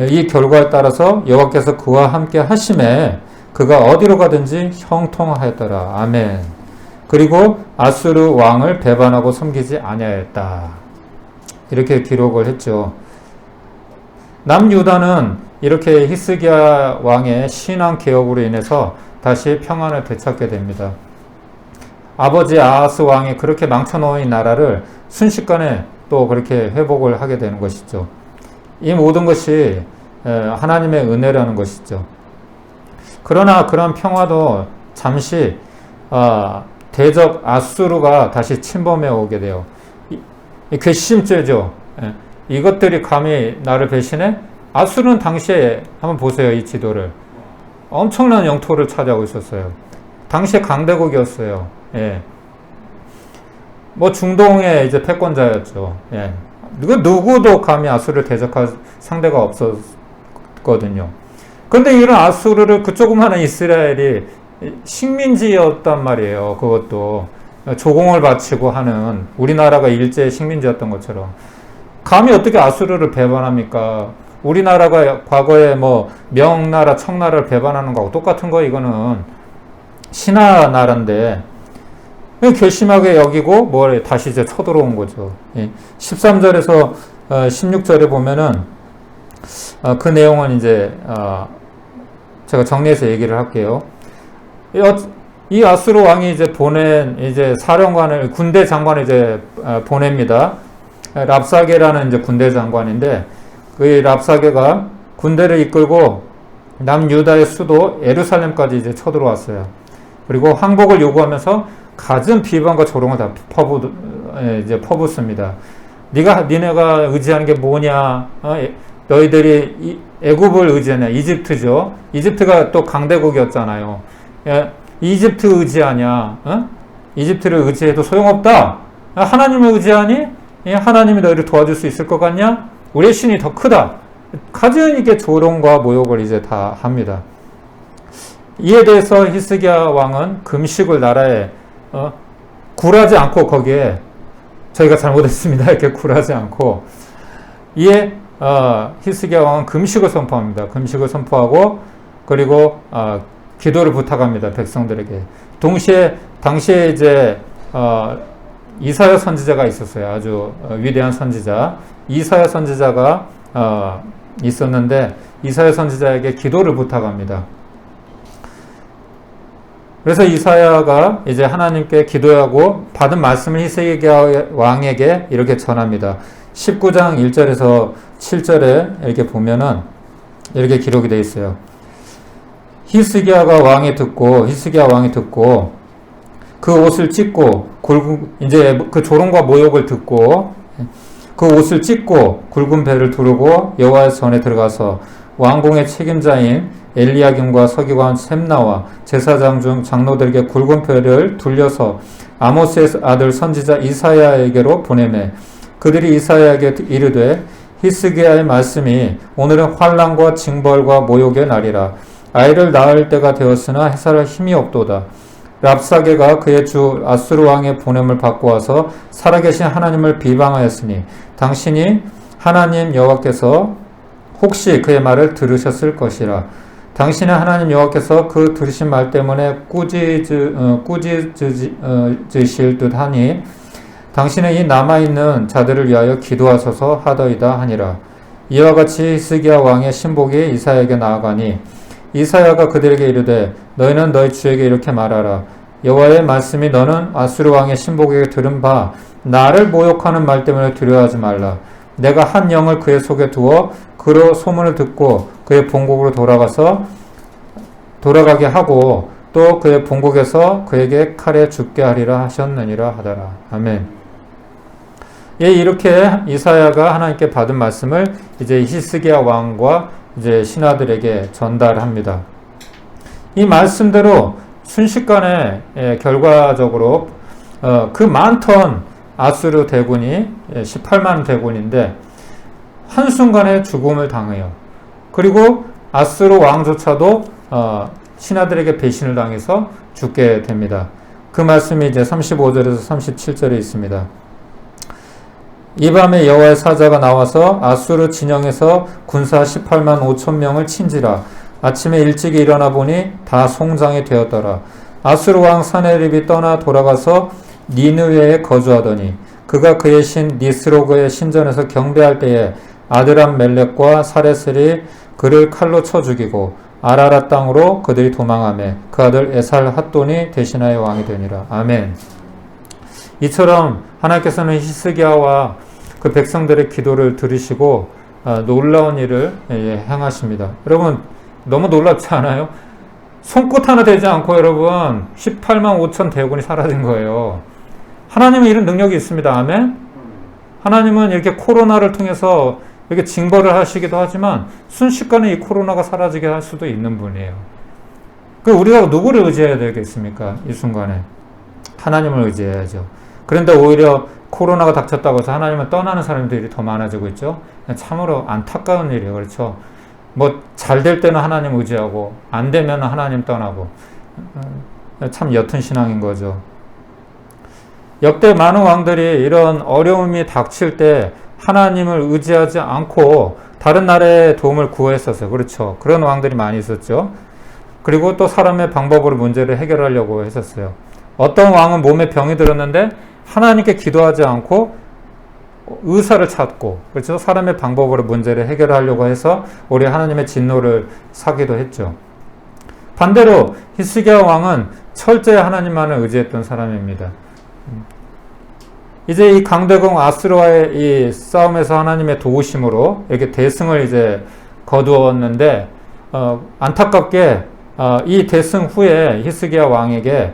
이 결과에 따라서 여호와께서 그와 함께 하심에 그가 어디로 가든지 형통하였더라. 아멘. 그리고 아수르 왕을 배반하고 섬기지 아니하였다. 이렇게 기록을 했죠. 남유다는 이렇게 히스기야 왕의 신앙 개혁으로 인해서 다시 평안을 되찾게 됩니다. 아버지 아하스 왕이 그렇게 망쳐놓은 나라를 순식간에 또 그렇게 회복을 하게 되는 것이죠. 이 모든 것이 하나님의 은혜라는 것이죠. 그러나 그런 평화도 잠시 대적 아수르가 다시 침범해 오게 돼요. 이 괘씸죄죠. 이것들이 감히 나를 배신해? 아수르는 당시에 한번 보세요. 이 지도를. 엄청난 영토를 차지하고 있었어요. 당시에 강대국이었어요. 예. 뭐 중동의 이제 패권자였죠. 예. 누구도 감히 아수르를 대적할 상대가 없었거든요. 근데 이런 아수르를 그 조그마한 이스라엘이 식민지였단 말이에요. 그것도 조공을 바치고 하는, 우리나라가 일제 식민지였던 것처럼 감히 어떻게 아수르를 배반합니까? 우리나라가 과거에 뭐 명나라, 청나라를 배반하는 거하고 똑같은 거. 이거는 신하 나라인데 결심하게 여기고 뭘 다시 이제 쳐들어온 거죠. 13절에서 16절에 보면은 그 내용은 이제 제가 정리해서 얘기를 할게요. 이 아수르 왕이 이제 보낸 이제 사령관을, 군대 장관을 이제 보냅니다. 랍사게라는 이제 군대 장관인데, 그 랍사게가 군대를 이끌고 남유다의 수도 예루살렘까지 이제 쳐들어왔어요. 그리고 항복을 요구하면서 갖은 비방과 조롱을 다 퍼붓습니다. 니네가 의지하는 게 뭐냐? 너희들이 애굽을 의지하냐? 이집트죠. 이집트가 또 강대국이었잖아요. 이집트 의지하냐? 이집트를 의지해도 소용없다. 하나님을 의지하니? 하나님이 너희를 도와줄 수 있을 것 같냐? 우리의 신이 더 크다. 갖은 이게 조롱과 모욕을 이제 다 합니다. 이에 대해서 히스기야 왕은 금식을 나라에 굴하지 않고, 거기에 저희가 잘못했습니다 이렇게 굴하지 않고, 이에 히스기야 왕은 금식을 선포합니다. 금식을 선포하고, 그리고 기도를 부탁합니다. 백성들에게. 동시에 당시에 이제 이사야 선지자가 있었어요. 아주 위대한 선지자. 이사야 선지자가 있었는데, 이사야 선지자에게 기도를 부탁합니다. 그래서 이사야가 이제 하나님께 기도하고 받은 말씀을 히스기야 왕에게 이렇게 전합니다. 19장 1절에서 7절에 이렇게 보면은 이렇게 기록이 되어 있어요. 히스기야 왕이 듣고 그 옷을 찢고 이제 그 조롱과 모욕을 듣고 그 옷을 찢고 굵은 배를 두르고 여호와의 전에 들어가서 왕궁의 책임자인 엘리야김과 서기관 셈나와 제사장 중 장로들에게 굵은 배를 둘려서 아모스의 아들 선지자 이사야에게로 보내매 그들이 이사야에게 이르되 히스기야의 말씀이 오늘은 환난과 징벌과 모욕의 날이라. 아이를 낳을 때가 되었으나 해살할 힘이 없도다. 랍사게가 그의 주 아수르 왕의 보냄을 받고 와서 살아계신 하나님을 비방하였으니 당신이 하나님 여호와께서 혹시 그의 말을 들으셨을 것이라. 당신의 하나님 여호와께서 그 들으신 말 때문에 꾸짖으실 듯하니 당신의 이 남아있는 자들을 위하여 기도하소서 하더이다 하니라. 이와 같이 히스기야 왕의 신복이 이사야에게 나아가니 이사야가 그들에게 이르되 너희는 너희 주에게 이렇게 말하라. 여호와의 말씀이 너는 아수르 왕의 신복에게 들은 바 나를 모욕하는 말 때문에 두려워하지 말라. 내가 한 영을 그의 속에 두어 그로 소문을 듣고 그의 본국으로 돌아가게 하고 또 그의 본국에서 그에게 칼에 죽게 하리라 하셨느니라 하더라. 아멘. 예, 이렇게 이사야가 하나님께 받은 말씀을 이제 히스기야 왕과 이제 신하들에게 전달합니다. 이 말씀대로 순식간에 결과적으로 그 많던 아수르 대군이 18만 대군인데 한순간에 죽음을 당해요. 그리고 아수르 왕조차도 신하들에게 배신을 당해서 죽게 됩니다. 그 말씀이 이제 35절에서 37절에 있습니다. 이 밤에 여호와의 사자가 나와서 아수르 진영에서 군사 18만 5천 명을 친지라. 아침에 일찍 일어나 보니 다 송장이 되었더라. 아수르 왕 사네립이 떠나 돌아가서 니느웨에 거주하더니 그가 그의 신 니스로그의 신전에서 경배할 때에 아드람 멜렉과 사레셀이 그를 칼로 쳐 죽이고 아라라 땅으로 그들이 도망하매 그 아들 에살 핫돈이 대신하여 왕이 되니라. 아멘. 이처럼 하나님께서는 히스기야와 그 백성들의 기도를 들으시고 놀라운 일을 행하십니다. 여러분 너무 놀랍지 않아요? 손끝 하나 되지 않고 여러분 18만 5천 대군이 사라진 거예요. 하나님은 이런 능력이 있습니다. 아멘? 하나님은 이렇게 코로나를 통해서 이렇게 징벌을 하시기도 하지만 순식간에 이 코로나가 사라지게 할 수도 있는 분이에요. 그 우리가 누구를 의지해야 되겠습니까? 이 순간에 하나님을 의지해야죠. 그런데 오히려 코로나가 닥쳤다고 해서 하나님을 떠나는 사람들이 더 많아지고 있죠. 참으로 안타까운 일이에요. 그렇죠? 뭐 잘 될 때는 하나님 의지하고 안 되면 하나님 떠나고 참 옅은 신앙인 거죠. 역대 많은 왕들이 이런 어려움이 닥칠 때 하나님을 의지하지 않고 다른 나라의 도움을 구했었어요. 그렇죠? 그런 왕들이 많이 있었죠. 그리고 또 사람의 방법으로 문제를 해결하려고 했었어요. 어떤 왕은 몸에 병이 들었는데 하나님께 기도하지 않고 의사를 찾고, 그렇죠? 사람의 방법으로 문제를 해결하려고 해서 우리 하나님의 진노를 사기도 했죠. 반대로 히스기야 왕은 철저히 하나님만을 의지했던 사람입니다. 이제 이 강대국 아수르와의 이 싸움에서 하나님의 도우심으로 이렇게 대승을 이제 거두었는데 안타깝게 이 대승 후에 히스기야 왕에게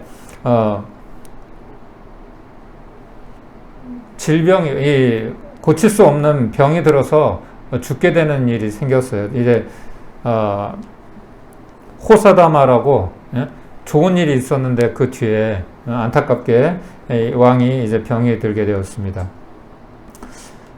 질병이 고칠 수 없는 병이 들어서 죽게 되는 일이 생겼어요. 이제 호사다마라고 좋은 일이 있었는데 그 뒤에 안타깝게 왕이 이제 병이 들게 되었습니다.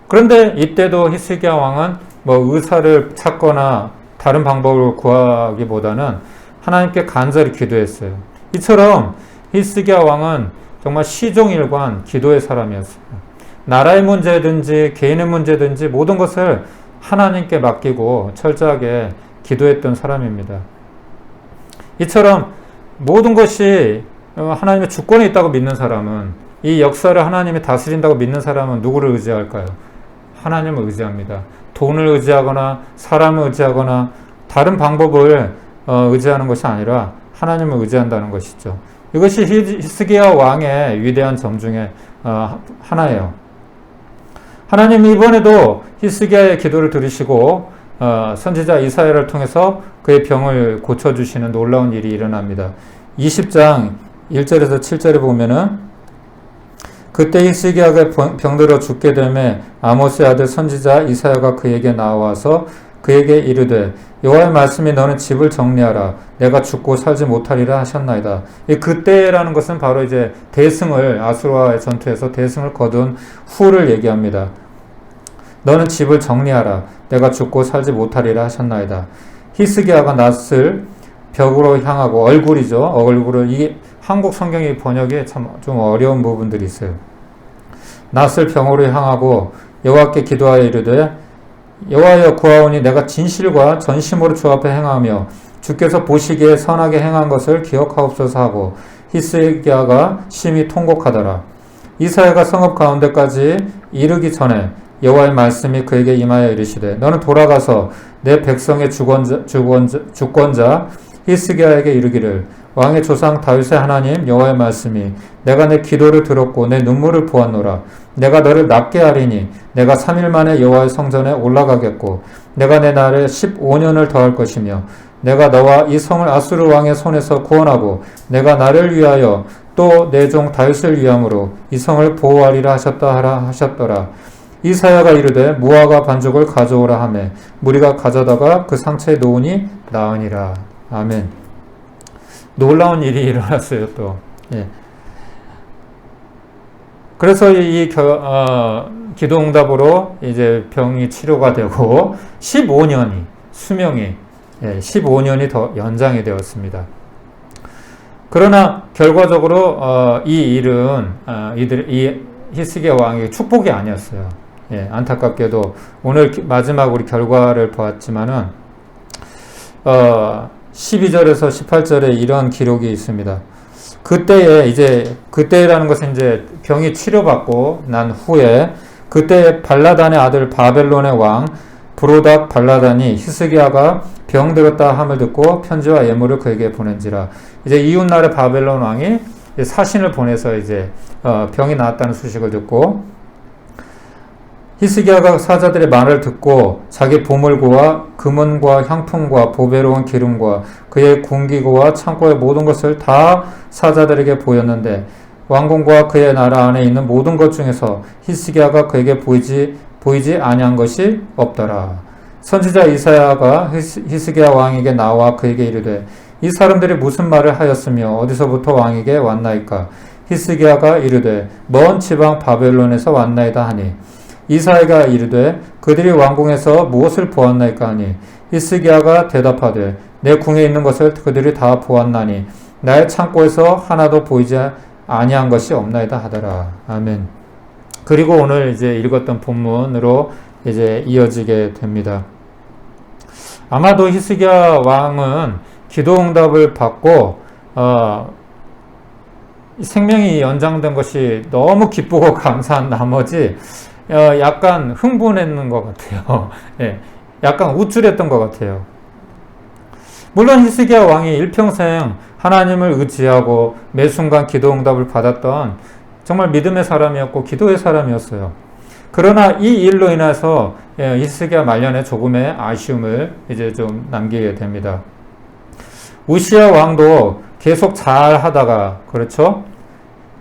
그런데 이때도 히스기야 왕은 뭐 의사를 찾거나 다른 방법을 구하기보다는 하나님께 간절히 기도했어요. 이처럼 히스기야 왕은 정말 시종일관 기도의 사람이었어요. 나라의 문제든지 개인의 문제든지 모든 것을 하나님께 맡기고 철저하게 기도했던 사람입니다. 이처럼 모든 것이 하나님의 주권에 있다고 믿는 사람은, 이 역사를 하나님이 다스린다고 믿는 사람은 누구를 의지할까요? 하나님을 의지합니다. 돈을 의지하거나 사람을 의지하거나 다른 방법을 의지하는 것이 아니라 하나님을 의지한다는 것이죠. 이것이 히스기야 왕의 위대한 점 중에 하나예요. 하나님이 이번에도 히스기야의 기도를 들으시고 선지자 이사야를 통해서 그의 병을 고쳐주시는 놀라운 일이 일어납니다. 20장 1절에서 7절에 보면은 그때 히스기야가 병들어 죽게 되매 아모스의 아들 선지자 이사야가 그에게 나와서 그에게 이르되 여호와의 말씀이 너는 집을 정리하라 내가 죽고 살지 못하리라 하셨나이다. 이 그때라는 것은 바로 이제 대승을, 아수르와의 전투에서 대승을 거둔 후를 얘기합니다. 너는 집을 정리하라 내가 죽고 살지 못하리라 하셨나이다. 히스기야가 낫을 벽으로 향하고, 얼굴이죠. 얼굴을, 이게 한국 성경의 번역에 참 좀 어려운 부분들이 있어요. 낫을 벽으로 향하고 여호와께 기도하여 이르되 여호와여 구하오니 내가 진실과 전심으로 주 앞에 행하며 주께서 보시기에 선하게 행한 것을 기억하옵소서 하고 히스기야가 심히 통곡하더라. 이사야가 성읍 가운데까지 이르기 전에 여호와의 말씀이 그에게 임하여 이르시되 너는 돌아가서 내 백성의 주권자 히스기야에게 이르기를 왕의 조상 다윗의 하나님 여호와의 말씀이 내가 내 기도를 들었고 내 눈물을 보았노라. 내가 너를 낫게 하리니 내가 3일 만에 여호와의 성전에 올라가겠고 내가 내 날에 15년을 더할 것이며 내가 너와 이 성을 아수르 왕의 손에서 구원하고 내가 나를 위하여 또 내 종 다윗을 위함으로 이 성을 보호하리라 하셨더라. 이사야가 이르되 무화과 반죽을 가져오라 하매 무리가 가져다가 그 상처에 놓으니 나으니라. 아멘. 놀라운 일이 일어났어요. 또 그래서 이 기도응답으로 이제 병이 치료가 되고 15년이 수명이 15년이 더 연장이 되었습니다. 그러나 결과적으로 이 일은 이 히스기야 왕의 축복이 아니었어요. 안타깝게도 오늘 마지막 우리 결과를 보았지만은 12절에서 18절에 이런 기록이 있습니다. 그때라는 것은 이제 병이 치료받고 난 후에 그때 발라단의 아들 바벨론의 왕 브로닥 발라단이 히스기야가 병들었다 함을 듣고 편지와 예물을 그에게 보낸지라. 이제 이웃나라 바벨론 왕이 사신을 보내서 이제 병이 나았다는 소식을 듣고 히스기야가 사자들의 말을 듣고 자기 보물과 금은과 향품과 보배로운 기름과 그의 군기구와 창고의 모든 것을 다 사자들에게 보였는데 왕궁과 그의 나라 안에 있는 모든 것 중에서 히스기야가 그에게 보이지 아니한 것이 없더라. 선지자 이사야가 히스기야 왕에게 나와 그에게 이르되 이 사람들이 무슨 말을 하였으며 어디서부터 왕에게 왔나이까? 히스기야가 이르되 먼 지방 바벨론에서 왔나이다 하니 이사야가 이르되 그들이 왕궁에서 무엇을 보았나이까 하니 히스기야가 대답하되 내 궁에 있는 것을 그들이 다 보았나니 나의 창고에서 하나도 보이지 아니한 것이 없나이다 하더라. 아멘. 그리고 오늘 이제 읽었던 본문으로 이제 이어지게 됩니다. 아마도 히스기야 왕은 기도 응답을 받고 생명이 연장된 것이 너무 기쁘고 감사한 나머지 약간 흥분했는 것 같아요. 예, 약간 우쭐했던 것 같아요. 물론 히스기야 왕이 일평생 하나님을 의지하고 매 순간 기도 응답을 받았던 정말 믿음의 사람이었고 기도의 사람이었어요. 그러나 이 일로 인해서 히스기야 말년에 조금의 아쉬움을 이제 좀 남기게 됩니다. 우시야 왕도 계속 잘 하다가, 그렇죠?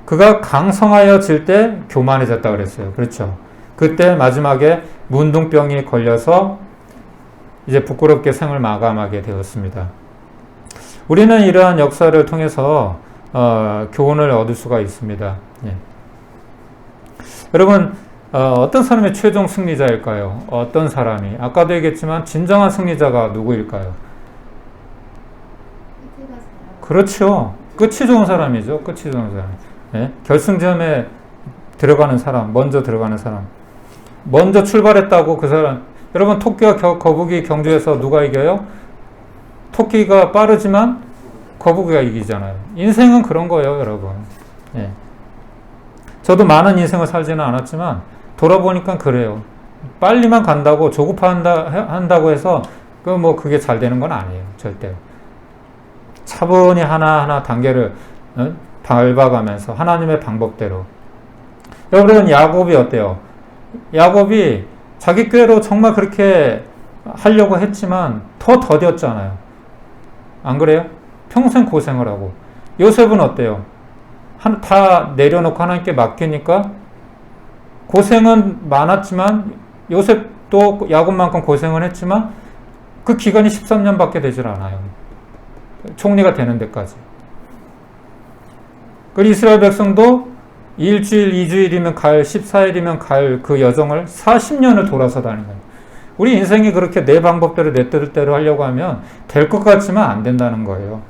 그가 강성하여질 때 교만해졌다 그랬어요. 그렇죠? 그때 마지막에 문둥병이 걸려서 이제 부끄럽게 생을 마감하게 되었습니다. 우리는 이러한 역사를 통해서 교훈을 얻을 수가 있습니다. 예. 여러분, 어떤 사람이 최종 승리자일까요? 어떤 사람이? 아까도 얘기했지만 진정한 승리자가 누구일까요? 그렇죠. 끝이 좋은 사람이죠. 끝이 좋은 사람. 예? 결승점에 들어가는 사람, 먼저 들어가는 사람. 먼저 출발했다고 그 사람. 여러분, 토끼와 거북이 경주에서 누가 이겨요? 토끼가 빠르지만 거북이가 이기잖아요. 인생은 그런 거예요, 여러분. 예. 저도 많은 인생을 살지는 않았지만 돌아보니까 그래요. 빨리만 간다고 조급한다고 해서 그게 잘 되는 건 아니에요. 절대. 차분히 하나하나 단계를 밟아가면서 하나님의 방법대로. 여러분, 야곱이 어때요? 야곱이 자기 꾀로 정말 그렇게 하려고 했지만 더 더뎠잖아요. 안 그래요? 평생 고생을 하고. 요셉은 어때요? 다 내려놓고 하나님께 맡기니까 고생은 많았지만 요셉도 야곱만큼 고생을 했지만 그 기간이 13년밖에 되질 않아요. 총리가 되는 데까지. 그리고 이스라엘 백성도 일주일, 2주일이면 갈, 14일이면 갈 그 여정을 40년을 돌아서 다니는 거예요. 우리 인생이 그렇게 내 방법대로 내 뜻대로 하려고 하면 될 것 같지만 안 된다는 거예요.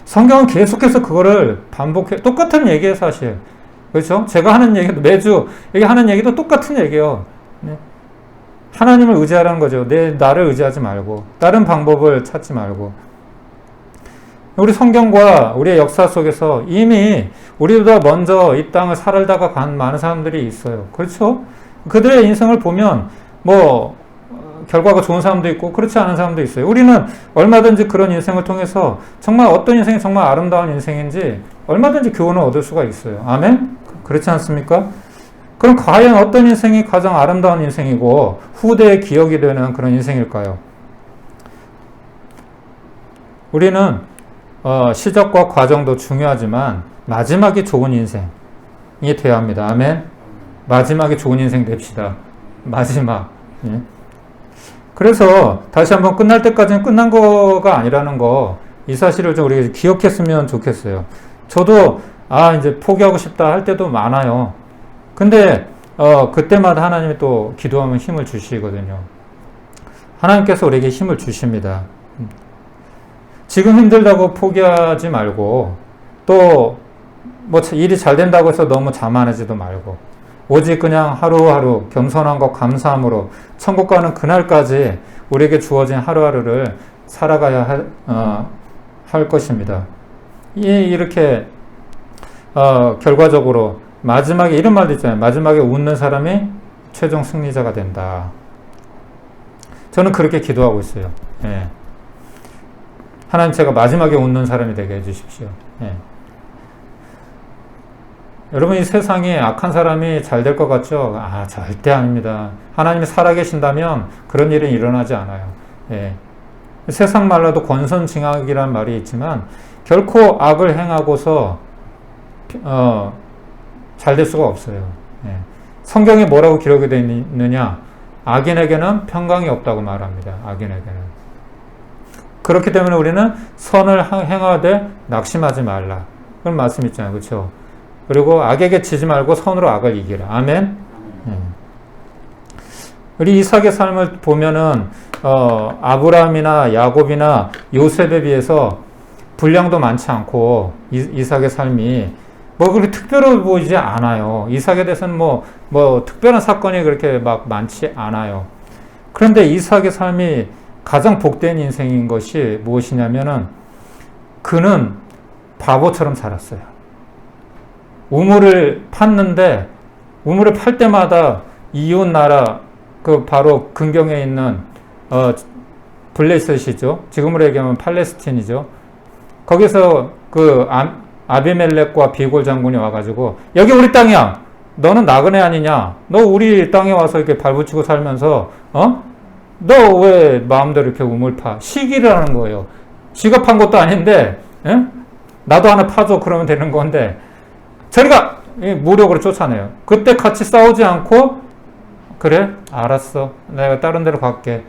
성경은 계속해서 그거를 반복해, 똑같은 얘기예요, 사실. 그렇죠? 제가 하는 얘기도 매주 하는 얘기도 똑같은 얘기예요. 네. 하나님을 의지하라는 거죠. 나를 의지하지 말고 다른 방법을 찾지 말고. 우리 성경과 우리의 역사 속에서 이미 우리보다 먼저 이 땅을 살다가 간 많은 사람들이 있어요. 그렇죠? 그들의 인생을 보면 결과가 좋은 사람도 있고 그렇지 않은 사람도 있어요. 우리는 얼마든지 그런 인생을 통해서 정말 어떤 인생이 정말 아름다운 인생인지 얼마든지 교훈을 얻을 수가 있어요. 아멘? 그렇지 않습니까? 그럼 과연 어떤 인생이 가장 아름다운 인생이고 후대에 기억이 되는 그런 인생일까요? 우리는 시작과 과정도 중요하지만 마지막이 좋은 인생이 되어야 합니다. 아멘? 마지막이 좋은 인생 됩시다. 마지막. 예. 그래서 다시 한번 끝날 때까지는 끝난 거가 아니라는 거, 이 사실을 좀 우리가 기억했으면 좋겠어요. 저도 이제 포기하고 싶다 할 때도 많아요. 근데 그때마다 하나님이 또 기도하면 힘을 주시거든요. 하나님께서 우리에게 힘을 주십니다. 지금 힘들다고 포기하지 말고 또 일이 잘 된다고 해서 너무 자만하지도 말고 오직 그냥 하루하루 겸손함과 감사함으로 천국 가는 그날까지 우리에게 주어진 하루하루를 살아가야 할 것입니다. 이렇게 결과적으로 마지막에 이런 말도 있잖아요. 마지막에 웃는 사람이 최종 승리자가 된다. 저는 그렇게 기도하고 있어요. 예. 하나님, 제가 마지막에 웃는 사람이 되게 해주십시오. 예. 여러분 이 세상에 악한 사람이 잘 될 것 같죠? 아, 절대 아닙니다. 하나님이 살아계신다면 그런 일은 일어나지 않아요. 예. 세상 말로도 권선징악이란 말이 있지만 결코 악을 행하고서 잘 될 수가 없어요. 예. 성경에 뭐라고 기록이 되어 있느냐? 악인에게는 평강이 없다고 말합니다. 악인에게는. 그렇기 때문에 우리는 선을 행하되 낙심하지 말라. 그런 말씀 있잖아요. 그렇죠? 그리고 악에게 지지 말고 선으로 악을 이기라. 아멘. 우리 이삭의 삶을 보면은 아브라함이나 야곱이나 요셉에 비해서 분량도 많지 않고 이삭의 삶이 뭐 그렇게 특별해 보이지 않아요. 이삭에 대해서는 뭐 특별한 사건이 그렇게 막 많지 않아요. 그런데 이삭의 삶이 가장 복된 인생인 것이 무엇이냐면은 그는 바보처럼 살았어요. 우물을 팠는데 우물을 팔 때마다 이웃 나라 그 바로 근경에 있는 블레셋이죠. 지금으로 얘기하면 팔레스틴이죠. 거기서 그 아비멜렉과 비골 장군이 와가지고 여기 우리 땅이야. 너는 나그네 아니냐? 너 우리 땅에 와서 이렇게 발붙이고 살면서 너 왜 마음대로 이렇게 우물 파? 시기를 하는 거예요. 지가 판 것도 아닌데 나도 하나 파줘 그러면 되는 건데 저리가 무력으로 쫓아내요. 그때 같이 싸우지 않고 그래 알았어 내가 다른 데로 갈게.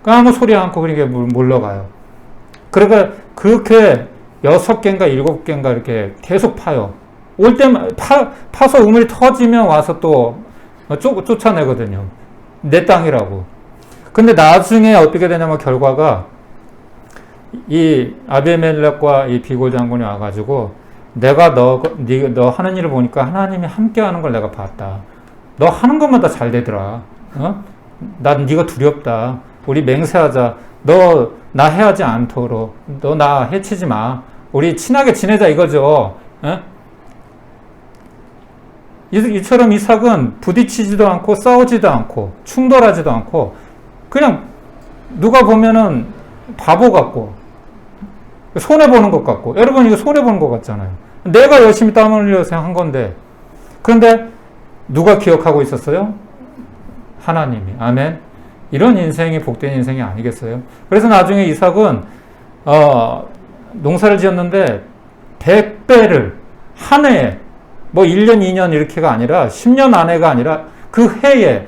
아무 소리 않고 그렇게 물러가요. 그러니까 그렇게 6개인가 7개인가 이렇게 계속 파요. 올 때만 파서 우물이 터지면 와서 또 쫓아내거든요. 내 땅이라고. 근데 나중에 어떻게 되냐면 결과가 이 아비멜렉과 이 비골 장군이 와가지고 내가 너 하는 일을 보니까 하나님이 함께 하는 걸 내가 봤다. 너 하는 것마다 잘 되더라. 난 네가 두렵다. 우리 맹세하자. 너 나 해하지 않도록. 너 나 해치지 마. 우리 친하게 지내자 이거죠. 이처럼 이삭은 부딪히지도 않고 싸우지도 않고 충돌하지도 않고 그냥 누가 보면은 바보 같고 손해보는 것 같고 여러분 이거 손해보는 것 같잖아요. 내가 열심히 땀 흘려서 한 건데 그런데 누가 기억하고 있었어요? 하나님이. 아멘. 이런 인생이 복된 인생이 아니겠어요? 그래서 나중에 이삭은 농사를 지었는데 100배를 한 해에 뭐 1년 2년 이렇게가 아니라 10년 안에가 아니라 그 해에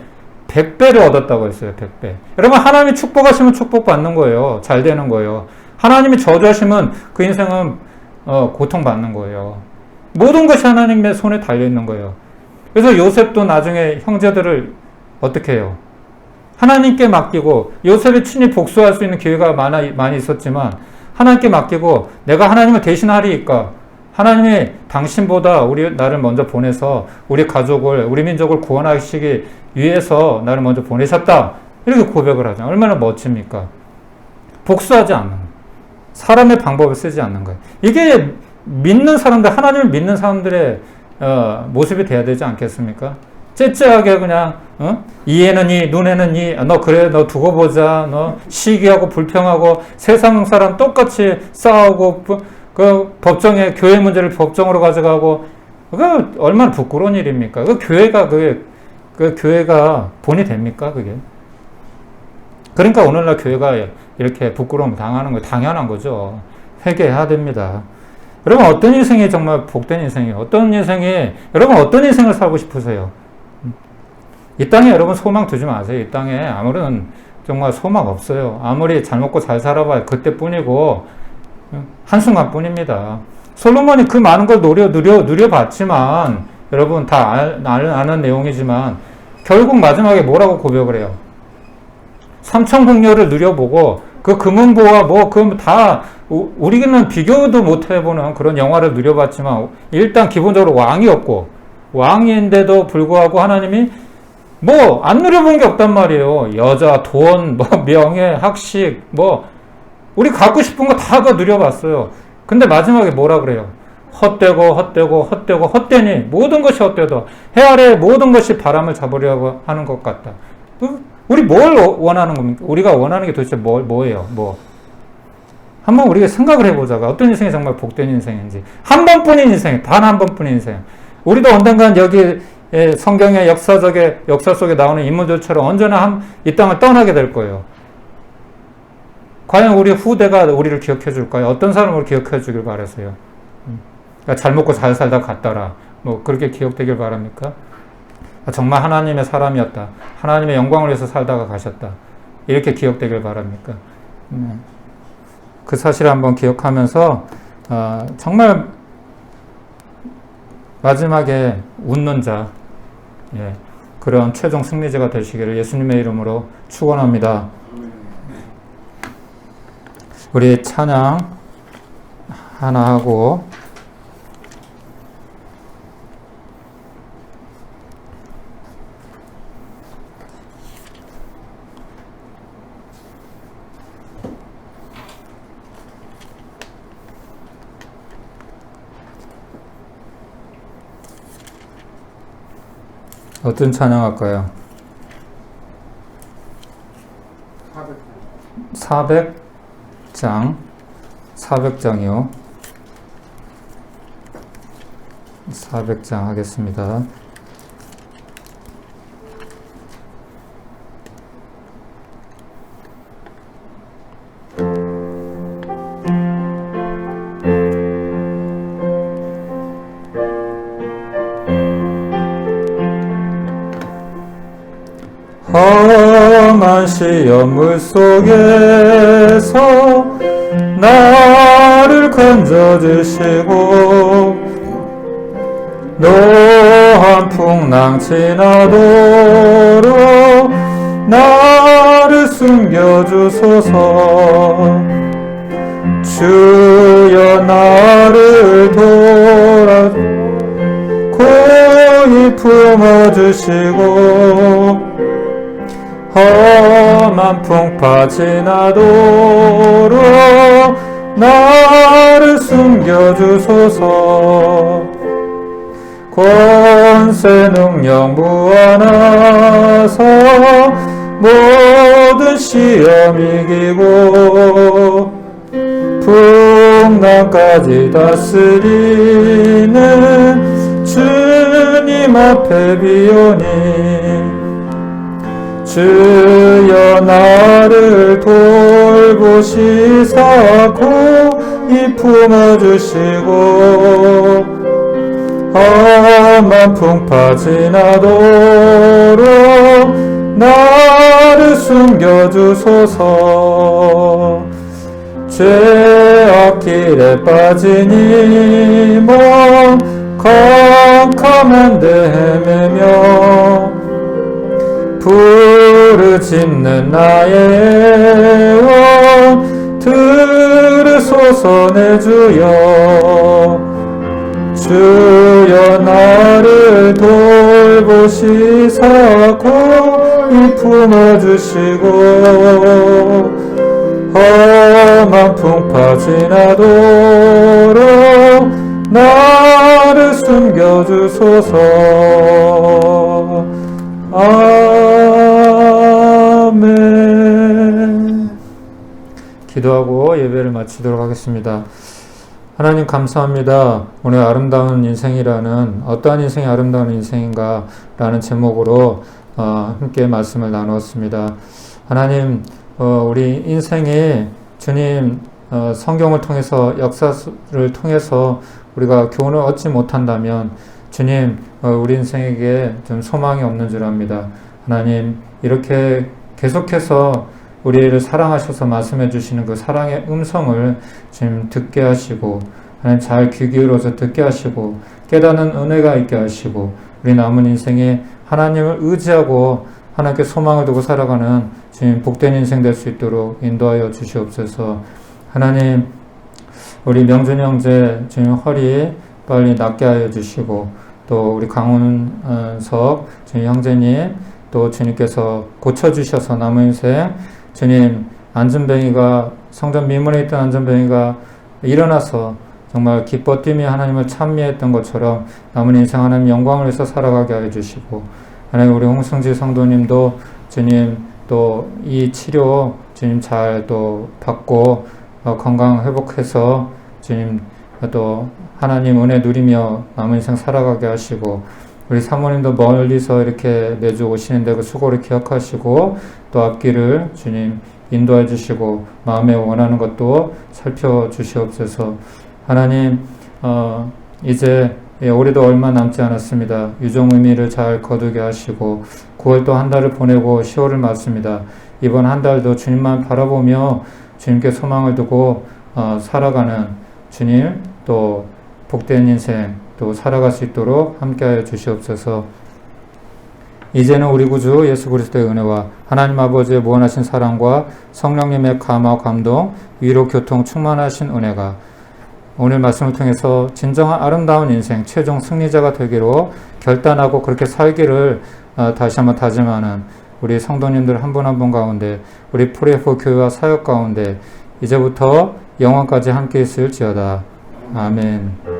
100배를 얻었다고 했어요. 100배. 여러분 하나님이 축복하시면 축복받는 거예요. 잘 되는 거예요. 하나님이 저주하시면 그 인생은 고통받는 거예요. 모든 것이 하나님의 손에 달려있는 거예요. 그래서 요셉도 나중에 형제들을 어떻게 해요? 하나님께 맡기고 요셉이 친히 복수할 수 있는 기회가 많이 있었지만 하나님께 맡기고 내가 하나님을 대신하리이까 하나님이 당신보다 나를 먼저 보내서 우리 가족을 우리 민족을 구원하시기 위해서 나를 먼저 보내셨다. 이렇게 고백을 하죠. 얼마나 멋집니까? 복수하지 않는 거예요. 사람의 방법을 쓰지 않는 거예요. 이게 믿는 사람들, 하나님을 믿는 사람들의 모습이 돼야 되지 않겠습니까? 째째하게 그냥 이에는 이 눈에는 이 너 그래 너 두고 보자 너 시기하고 불평하고 세상 사람 똑같이 싸우고 그 법정에 교회 문제를 법정으로 가져가고 그 얼마나 부끄러운 일입니까? 그 교회가 본이 됩니까? 그게 그러니까 오늘날 교회가 이렇게 부끄러움 당하는 거 당연한 거죠. 회개해야 됩니다. 여러분 어떤 인생이 정말 복된 인생이에요? 여러분 어떤 인생을 살고 싶으세요? 이 땅에 여러분 소망 두지 마세요. 이 땅에 아무런 정말 소망 없어요. 아무리 잘 먹고 잘 살아봐야 그때뿐이고 한순간뿐입니다. 솔로몬이 그 많은 걸 누려봤지만 여러분 다 아는 내용이지만 결국 마지막에 뭐라고 고백을 해요? 삼천국녀를 누려보고 그 금은보화 다 우리는 비교도 못 해보는 그런 영화를 누려봤지만 일단 기본적으로 왕이었고 왕인데도 불구하고 하나님이 안 누려본 게 없단 말이에요. 여자, 돈, 명예, 학식, 우리 갖고 싶은 거 다 누려봤어요. 근데 마지막에 뭐라 그래요? 헛되니 모든 것이 헛되다. 해 아래 모든 것이 바람을 잡으려고 하는 것 같다. 우리 뭘 원하는 겁니까? 우리가 원하는 게 도대체 뭐예요? 한번 우리가 생각을 해보자가 어떤 인생이 정말 복된 인생인지. 한 번뿐인 인생, 단 한 번뿐인 인생. 우리도 언젠간 여기 성경의 역사 속에 나오는 인물들처럼 언제나 이 땅을 떠나게 될 거예요. 과연 우리 후대가 우리를 기억해 줄까요? 어떤 사람을 기억해 주길 바라세요? 그러니까 잘 먹고 잘 살다 갔더라. 뭐 그렇게 기억되길 바랍니까? 정말 하나님의 사람이었다. 하나님의 영광을 위해서 살다가 가셨다. 이렇게 기억되길 바랍니까? 그 사실을 한번 기억하면서 정말 마지막에 웃는 자, 그런 최종 승리자가 되시기를 예수님의 이름으로 축원합니다. 우리 찬양 하나 하고 어떤 찬양 할까요? 400장 400장이요. 400장 하겠습니다. 험한 시험물 속에서 나를 건져주시고 노한 풍랑 지나도록 나를 숨겨주소서. 주여 나를 돌아 고이 품어주시고 험한 풍파 지나도록 나를 숨겨주소서. 권세 능력 무한하사 모든 시험 이기고 풍랑까지 다스리는 주님 앞에 비오니 주여 나를 돌보시사 고이 품어주시고 험한 풍파 지나도록 나를 숨겨주소서. 죄악 길에 빠지니 컴컴한 데 헤매며 부르짖는 나의 영 들으소서 내 주여. 주여 나를 돌보시사 고이 품어주시고 험한 풍파 지나도록 나를 숨겨주소서. 아멘. 기도하고 예배를 마치도록 하겠습니다. 하나님 감사합니다. 오늘 아름다운 인생이라는 어떠한 인생이 아름다운 인생인가 라는 제목으로 함께 말씀을 나누었습니다. 하나님 우리 인생이 주님 성경을 통해서 역사를 통해서 우리가 교훈을 얻지 못한다면 주님 우리 인생에게 좀 소망이 없는 줄 압니다. 하나님 이렇게 계속해서 우리를 사랑하셔서 말씀해 주시는 그 사랑의 음성을 지금 듣게 하시고 하나님 잘 귀 기울여서 듣게 하시고 깨닫는 은혜가 있게 하시고 우리 남은 인생에 하나님을 의지하고 하나님께 소망을 두고 살아가는 주님 복된 인생 될 수 있도록 인도하여 주시옵소서. 하나님 우리 명준 형제 주님 허리 빨리 낫게 하여 주시고 또 우리 강훈석 주님 형제님 또 주님께서 고쳐주셔서 남은 인생 주님 안전뱅이가 성전 미문에 있던 안전뱅이가 일어나서 정말 기뻐 뛰며 하나님을 찬미했던 것처럼 남은 인생 하나님 영광을 위해서 살아가게 하여 주시고 하나님 우리 홍승지 성도님도 주님 또 이 치료 주님 잘 또 받고 건강 회복해서 주님 또 하나님 은혜 누리며 남은 인생 살아가게 하시고, 우리 사모님도 멀리서 이렇게 매주 오시는데 그 수고를 기억하시고 또 앞길을 주님 인도해 주시고 마음에 원하는 것도 살펴주시옵소서. 하나님 이제 올해도 얼마 남지 않았습니다. 유종 의미를 잘 거두게 하시고 9월 또 한 달을 보내고 10월을 맞습니다. 이번 한 달도 주님만 바라보며 주님께 소망을 두고 살아가는 주님, 또 복된 인생 또 살아갈 수 있도록 함께하여 주시옵소서. 이제는 우리 구주 예수 그리스도의 은혜와 하나님 아버지의 무한하신 사랑과 성령님의 감화 감동 위로 교통 충만하신 은혜가 오늘 말씀을 통해서 진정한 아름다운 인생 최종 승리자가 되기로 결단하고 그렇게 살기를 다시 한번 다짐하는 우리 성도님들 한 분 한 분 가운데, 우리 프레포 교회와 사역 가운데 이제부터 영원까지 함께 있을지어다. 아멘.